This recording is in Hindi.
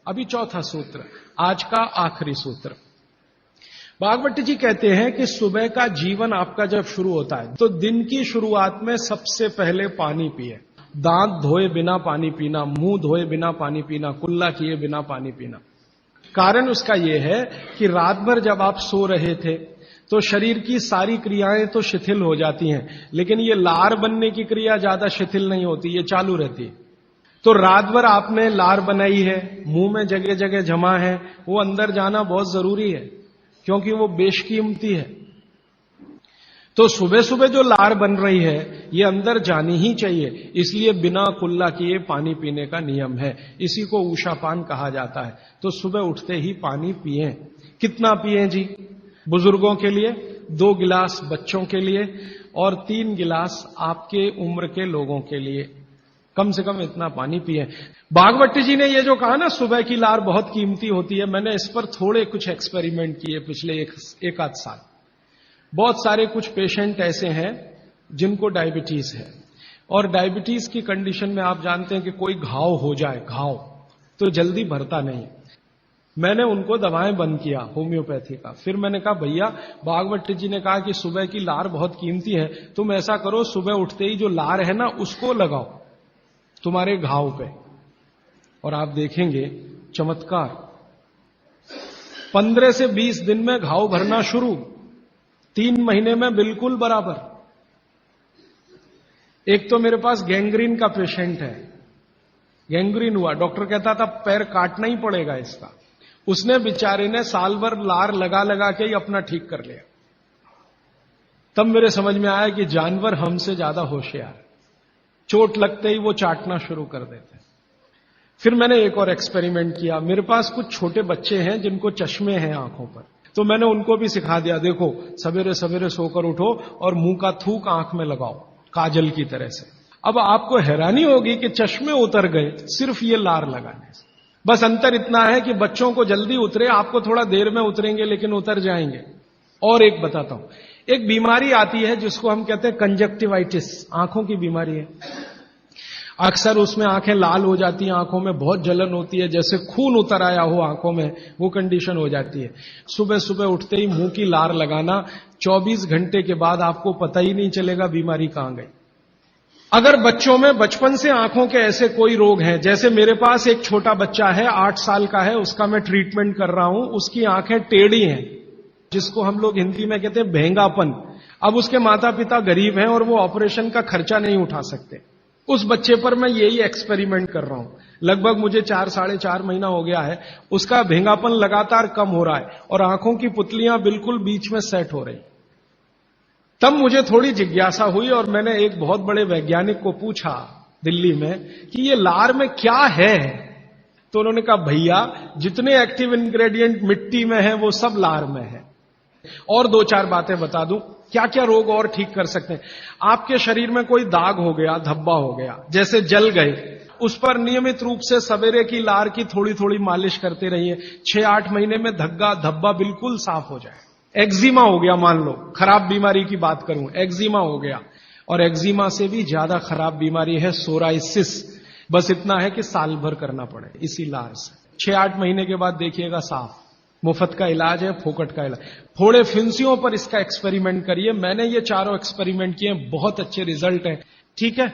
अभी चौथा सूत्र, आज का आखिरी सूत्र। भागवत जी कहते हैं कि सुबह का जीवन आपका जब शुरू होता है तो दिन की शुरुआत में सबसे पहले पानी पिए। दांत धोए बिना पानी पीना, मुंह धोए बिना पानी पीना, कुल्ला किए बिना पानी पीना। कारण उसका यह है कि रात भर जब आप सो रहे थे तो शरीर की सारी क्रियाएं तो शिथिल हो जाती हैं, लेकिन ये लार बनने की क्रिया ज्यादा शिथिल नहीं होती, ये चालू रहती है। तो रात भर आपने लार बनाई है, मुंह में जगह जगह जमा है, वो अंदर जाना बहुत जरूरी है क्योंकि वो बेशकीमती है। तो सुबह सुबह जो लार बन रही है ये अंदर जानी ही चाहिए, इसलिए बिना कुल्ला किए पानी पीने का नियम है। इसी को ऊषापान कहा जाता है। तो सुबह उठते ही पानी पिएं। कितना पिएं जी? बुजुर्गों के लिए 2 गिलास, बच्चों के लिए, और 3 गिलास आपके उम्र के लोगों के लिए। कम से कम इतना पानी पिएं। भागवत जी ने ये जो कहा ना सुबह की लार बहुत कीमती होती है, मैंने इस पर थोड़े कुछ एक्सपेरिमेंट किए पिछले एक आध साल। बहुत सारे कुछ पेशेंट ऐसे हैं जिनको डायबिटीज है, और डायबिटीज की कंडीशन में आप जानते हैं कि कोई घाव हो जाए, घाव तो जल्दी भरता नहीं। मैंने उनको दवाएं बंद किया होम्योपैथी का। फिर मैंने कहा भैया, भागवत जी ने कहा कि सुबह की लार बहुत कीमती है, तुम ऐसा करो सुबह उठते ही जो लार है ना उसको लगाओ तुम्हारे घाव पे, और आप देखेंगे चमत्कार। 15 से 20 दिन में घाव भरना शुरू, 3 महीने में बिल्कुल बराबर। एक तो मेरे पास गैंग्रीन का पेशेंट है, गैंग्रीन हुआ, डॉक्टर कहता था पैर काटना ही पड़ेगा इसका। उसने बेचारे ने साल भर लार लगा लगा के ही अपना ठीक कर लिया। तब मेरे समझ में आया कि जानवर हमसे ज्यादा होशियार, चोट लगते ही वो चाटना शुरू कर देते। फिर मैंने एक और एक्सपेरिमेंट किया। मेरे पास कुछ छोटे बच्चे हैं जिनको चश्मे हैं आंखों पर, तो मैंने उनको भी सिखा दिया, देखो सवेरे सवेरे सोकर उठो और मुंह का थूक आंख में लगाओ काजल की तरह से। अब आपको हैरानी होगी कि चश्मे उतर गए सिर्फ ये लार लगाने से। बस अंतर इतना है कि बच्चों को जल्दी उतरे, आपको थोड़ा देर में उतरेंगे लेकिन उतर जाएंगे। और एक बताता हूं, एक बीमारी आती है जिसको हम कहते हैं कंजक्टिवाइटिस, आंखों की बीमारी है। अक्सर उसमें आंखें लाल हो जाती हैं, आंखों में बहुत जलन होती है, जैसे खून उतर आया हो आंखों में, वो कंडीशन हो जाती है। सुबह सुबह उठते ही मुंह की लार लगाना, 24 घंटे के बाद आपको पता ही नहीं चलेगा बीमारी कहां गई। अगर बच्चों में बचपन से आंखों के ऐसे कोई रोग हैं, जैसे मेरे पास एक छोटा बच्चा है 8 साल का है, उसका मैं ट्रीटमेंट कर रहा हूं, उसकी आंखें टेढ़ी हैं, जिसको हम लोग हिंदी में कहते हैं भेंगापन। अब उसके माता पिता गरीब हैं और वो ऑपरेशन का खर्चा नहीं उठा सकते। उस बच्चे पर मैं यही एक्सपेरिमेंट कर रहा हूं। लगभग मुझे 4 साढ़े 4 महीना हो गया है, उसका भेंगापन लगातार कम हो रहा है और आंखों की पुतलियां बिल्कुल बीच में सेट हो रही। तब मुझे थोड़ी जिज्ञासा हुई और मैंने एक बहुत बड़े वैज्ञानिक को पूछा दिल्ली में कि ये लार में क्या है। तो उन्होंने कहा भैया, जितने एक्टिव इंग्रेडिएंट मिट्टी में है वो सब लार में है। और 2-4 बातें बता दूं क्या क्या रोग और ठीक कर सकते हैं। आपके शरीर में कोई दाग हो गया, धब्बा हो गया, जैसे जल गए, उस पर नियमित रूप से सवेरे की लार की थोड़ी थोड़ी मालिश करते रहिए। 6-8 महीने में धब्बा बिल्कुल साफ हो जाए। एक्जिमा हो गया, मान लो खराब बीमारी की बात करूं, एक्जिमा हो गया, और एक्जिमा से भी ज्यादा खराब बीमारी है सोराइसिस। बस इतना है कि साल भर करना पड़े इसी लार से। 6-8 महीने के बाद देखिएगा साफ। मुफ्त का इलाज है, फोकट का इलाज। फोड़े फिंसियों पर इसका एक्सपेरिमेंट करिए। मैंने ये चारों एक्सपेरिमेंट किए, बहुत अच्छे रिजल्ट हैं। ठीक है।